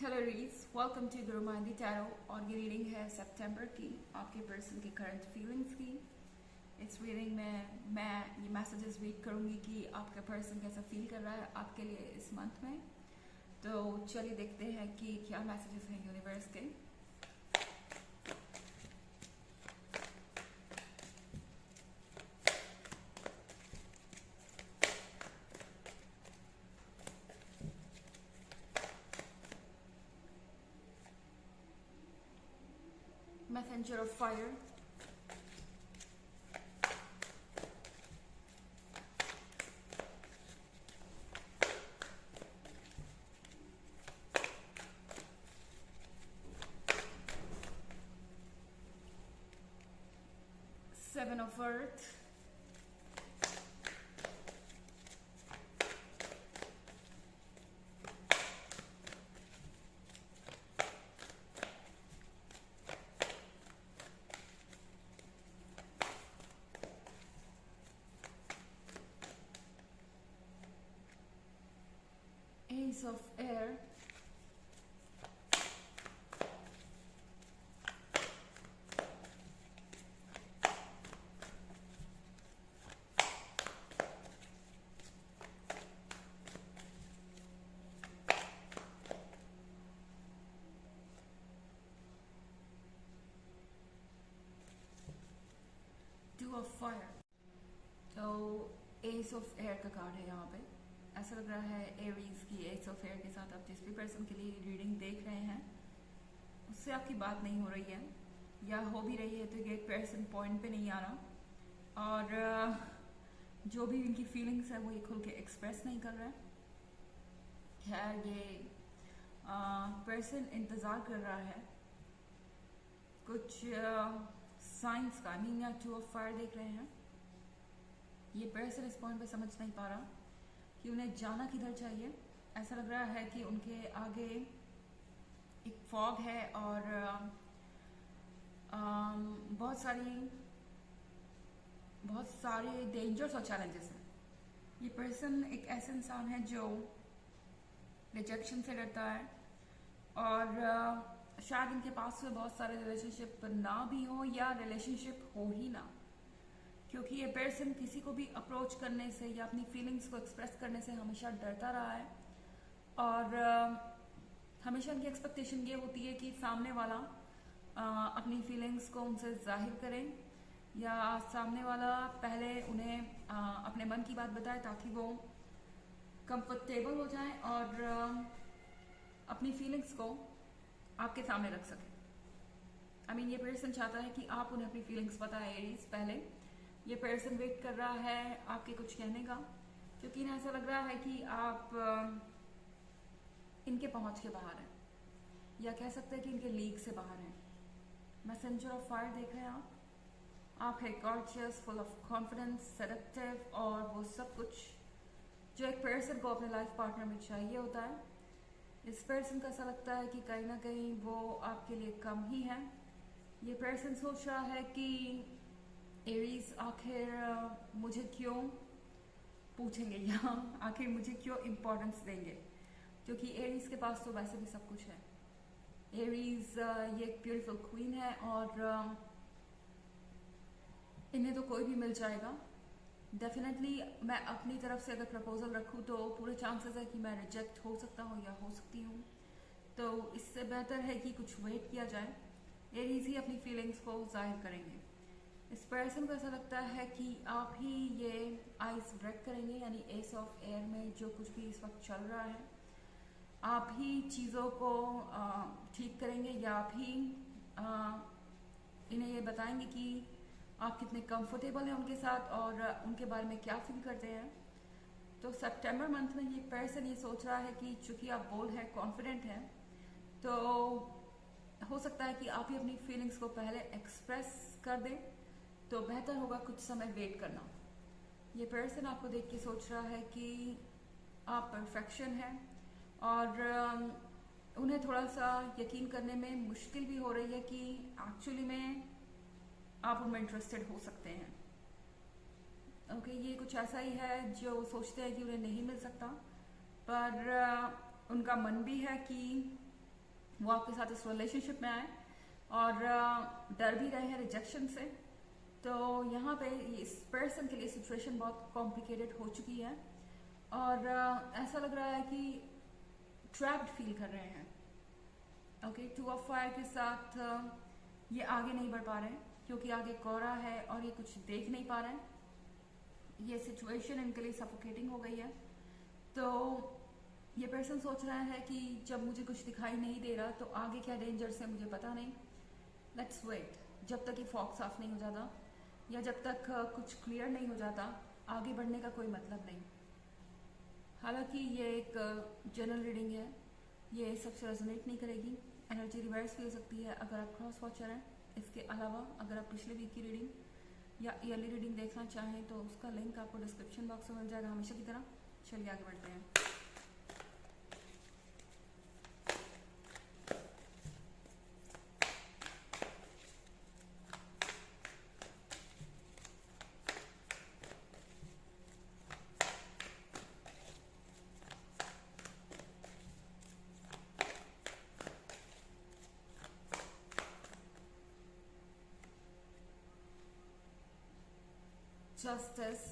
Hello रीज, welcome to Guru माइंडी tarot. और ये reading है सितंबर की, आपके पर्सन की करंट फीलिंग्स की। इस रीडिंग में मैं ये मैसेजेस रीड करूंगी कि आपका पर्सन कैसा फील कर रहा है आपके लिए इस मंथ में। तो चलिए देखते हैं कि क्या मैसेजेस हैं यूनिवर्स के। Messenger of fire, seven of earth, S of air, two of fire. तो एस ऑफ एयर का कार्ड है यहाँ पे। ऐसा लग रहा है एरीज की एस ऑफ एयर के साथ आप जिस भी पर्सन के लिए रीडिंग देख रहे हैं उससे आपकी बात नहीं हो रही है, या हो भी रही है तो ये पर्सन पॉइंट पे नहीं आ रहा, और जो भी इनकी फीलिंग्स है वो ये खुल के एक्सप्रेस नहीं कर रहा है। खैर, ये पर्सन इंतज़ार कर रहा है कुछ साइंस का। या टू ऑफ फायर देख रहे हैं। ये पर्सन इस पॉइंट पे समझ नहीं पा रहा कि उन्हें जाना किधर चाहिए। ऐसा लग रहा है कि उनके आगे एक फॉग है और बहुत सारे डेंजर्स और चैलेंजेस हैं। ये पर्सन एक ऐसा इंसान है जो रिजेक्शन से डरता है, और शायद इनके पास में बहुत सारे रिलेशनशिप ना भी हो या रिलेशनशिप हो ही ना, क्योंकि ये पर्सन किसी को भी अप्रोच करने से या अपनी फीलिंग्स को एक्सप्रेस करने से हमेशा डरता रहा है। और हमेशा उनकी एक्सपेक्टेशन ये होती है कि सामने वाला अपनी फीलिंग्स को उनसे जाहिर करें, या सामने वाला पहले उन्हें अपने मन की बात बताए ताकि वो कंफर्टेबल हो जाए और अपनी फीलिंग्स को आपके सामने रख सके। ये पर्सन चाहता है कि आप उन्हें अपनी फीलिंग्स बताएं एरीज पहले। ये पर्सन वेट कर रहा है आपके कुछ कहने का, क्योंकि इन्हें ऐसा लग रहा है कि आप इनके पहुंच के बाहर हैं, या कह सकते हैं कि इनके लीग से बाहर हैं। मैसेंजर ऑफ फायर देख रहे हैं आप है gorgeous, full of confidence, seductive, और वो सब कुछ जो एक पर्सन को अपने लाइफ पार्टनर में चाहिए होता है। इस पर्सन का ऐसा लगता है कि कहीं ना कहीं वो आपके लिए कम ही है। ये पर्सन सोच रहा है कि एरीज आखिर मुझे क्यों पूछेंगे या आखिर मुझे क्यों इम्पोर्टेंस देंगे, क्योंकि एरीज के पास तो वैसे भी सब कुछ है। एरीज ये एक ब्यूटीफुल क्वीन है, और इन्हें तो कोई भी मिल जाएगा। डेफिनेटली मैं अपनी तरफ से अगर प्रपोजल रखूँ तो पूरे चांसेस है कि मैं रिजेक्ट हो सकता हूँ या हो सकती हूँ। तो इससे बेहतर है कि कुछ वेट किया जाए। एरीज ही अपनी फीलिंग्स को जाहिर करेंगे। इस पर्सन को ऐसा लगता है कि आप ही ये आइस ब्रेक करेंगे, यानी एस ऑफ एयर में जो कुछ भी इस वक्त चल रहा है आप ही चीज़ों को ठीक करेंगे, या आप ही इन्हें ये बताएंगे कि आप कितने कंफर्टेबल हैं उनके साथ और उनके बारे में क्या फील करते हैं। तो सितंबर मंथ में ये पर्सन ये सोच रहा है कि चूंकि आप बोल्ड हैं, कॉन्फिडेंट हैं, तो हो सकता है कि आप ही अपनी फीलिंग्स को पहले एक्सप्रेस कर दें, तो बेहतर होगा कुछ समय वेट करना। ये पर्सन आपको देख के सोच रहा है कि आप परफेक्शन हैं, और उन्हें थोड़ा सा यकीन करने में मुश्किल भी हो रही है कि एक्चुअली में आप उनमें इंटरेस्टेड हो सकते हैं। ओके, ये कुछ ऐसा ही है जो सोचते हैं कि उन्हें नहीं मिल सकता, पर उनका मन भी है कि वो आपके साथ इस रिलेशनशिप में आए और डर भी रहे हैं रिजेक्शन से। तो यहाँ पे इस पर्सन के लिए सिचुएशन बहुत कॉम्प्लिकेटेड हो चुकी है और ऐसा लग रहा है कि ट्रैप्ड फील कर रहे हैं। ओके, 2 ऑफ फायर के साथ ये आगे नहीं बढ़ पा रहे हैं क्योंकि आगे कोरा है और ये कुछ देख नहीं पा रहे हैं। ये सिचुएशन इनके लिए सफोकेटिंग हो गई है। तो ये पर्सन सोच रहा है कि जब मुझे कुछ दिखाई नहीं दे रहा तो आगे क्या डेंजर्स है मुझे पता नहीं। लेट्स वेट, जब तक ये फॉग साफ नहीं हो जाता या जब तक कुछ क्लियर नहीं हो जाता आगे बढ़ने का कोई मतलब नहीं। हालांकि ये एक जनरल रीडिंग है, ये सबसे रेजोनेट नहीं करेगी, एनर्जी रिवर्स भी हो सकती है अगर आप क्रॉस वॉचर हैं। इसके अलावा अगर आप पिछले वीक की रीडिंग या ईयरली रीडिंग देखना चाहें तो उसका लिंक आपको डिस्क्रिप्शन बॉक्स में मिल जाएगा हमेशा की तरह। चलिए आगे बढ़ते हैं। Justice,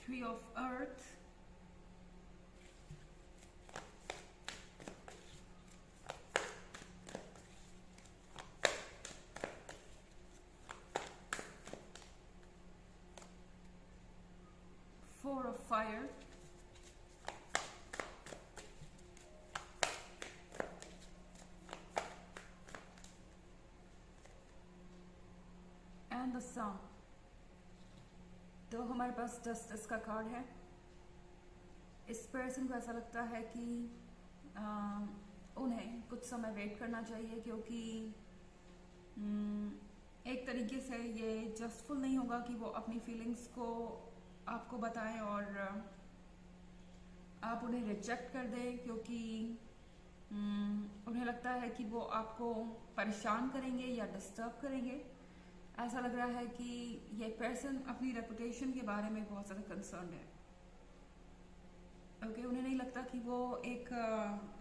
Three of Earth, Four of Fire, and the Sun। तो हमारे पास जस्टिस का कार्ड है। इस पर्सन को ऐसा लगता है कि उन्हें कुछ समय वेट करना चाहिए क्योंकि एक तरीके से ये जस्टफुल नहीं होगा कि वो अपनी फीलिंग्स को आपको बताएं और आप उन्हें रिजेक्ट कर दें, क्योंकि उन्हें लगता है कि वो आपको परेशान करेंगे या डिस्टर्ब करेंगे। ऐसा लग रहा है कि ये पर्सन अपनी रेपुटेशन के बारे में बहुत ज़्यादा कंसर्न है। ओके, उन्हें नहीं लगता कि वो एक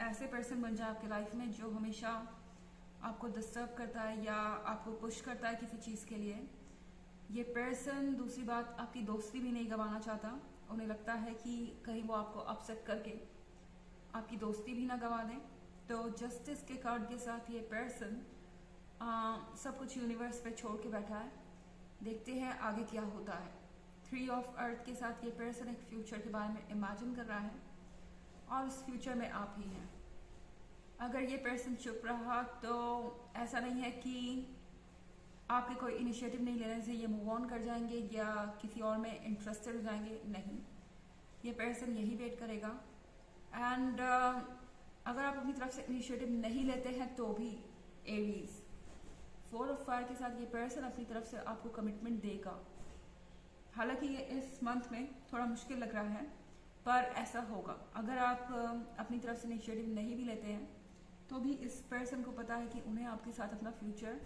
ऐसे पर्सन बन जाए आपके लाइफ में जो हमेशा आपको डिस्टर्ब करता है या आपको पुश करता है किसी चीज़ के लिए। ये पर्सन दूसरी बात आपकी दोस्ती भी नहीं गंवाना चाहता। उन्हें लगता है कि कहीं वो आपको अपसेट करके आपकी दोस्ती भी ना गंवा दें। तो जस्टिस के कार्ड के साथ ये पर्सन सब कुछ यूनिवर्स पे छोड़ के बैठा है। देखते हैं आगे क्या होता है। 3 ऑफ अर्थ के साथ ये पर्सन एक फ्यूचर के बारे में इमेजिन कर रहा है और उस फ्यूचर में आप ही हैं। अगर ये पर्सन चुप रहा तो ऐसा नहीं है कि आपके कोई इनिशिएटिव नहीं लेने से ये मूव ऑन कर जाएंगे या किसी और में इंटरेस्टेड हो जाएंगे। नहीं, ये पर्सन यही वेट करेगा। एंड अगर आप अपनी तरफ से इनिशिएटिव नहीं लेते हैं तो भी एरीज 4 ऑफ फायर के साथ ये पर्सन अपनी तरफ से आपको कमिटमेंट देगा। हालांकि ये इस मंथ में थोड़ा मुश्किल लग रहा है पर ऐसा होगा। अगर आप अपनी तरफ से इनिशिएटिव नहीं भी लेते हैं तो भी इस पर्सन को पता है कि उन्हें आपके साथ अपना फ्यूचर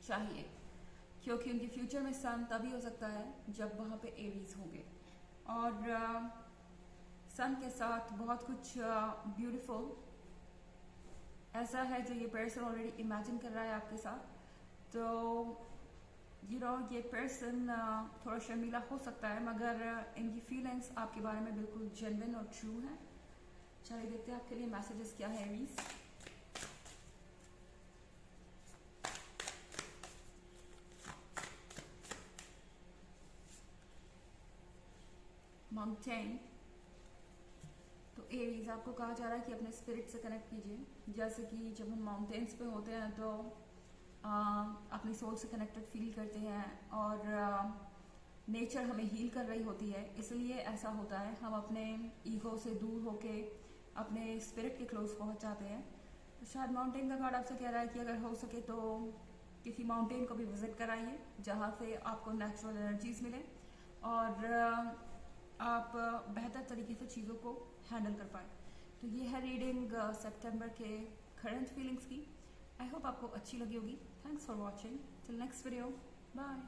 चाहिए, क्योंकि उनके फ्यूचर में सन तभी हो सकता है जब वहाँ पे एरीज होंगे और सन के साथ बहुत कुछ ब्यूटीफुल ऐसा है जो ये पर्सन ऑलरेडी इमेजिन कर रहा है आपके साथ। तो ये पर्सन थोड़ा शर्मीला हो सकता है मगर इनकी फीलिंग्स आपके बारे में बिल्कुल जेन्युइन और ट्रू है। चलिए देखते हैं आपके लिए मैसेजेस क्या है एरीज। माउंटेन। तो एरीज आपको कहा जा रहा है कि अपने स्पिरिट से कनेक्ट कीजिए। जैसे कि जब हम माउंटेन्स पे होते हैं तो अपनी सोल से कनेक्टेड फील करते हैं और नेचर हमें हील कर रही होती है, इसलिए ऐसा होता है। हम अपने ईगो से दूर होके अपने स्पिरिट के क्लोज पहुंच जाते हैं। तो शायद माउंटेन का कार्ड आपसे कह रहा है कि अगर हो सके तो किसी माउंटेन को भी विजिट कराइए जहाँ से आपको नेचुरल एनर्जीज मिले और आप बेहतर तरीके से चीज़ों को हैंडल कर पाए। तो ये है रीडिंग सितंबर के करंट फीलिंग्स की। आई होप आपको अच्छी लगी होगी। Thanks for watching. Till next video, bye.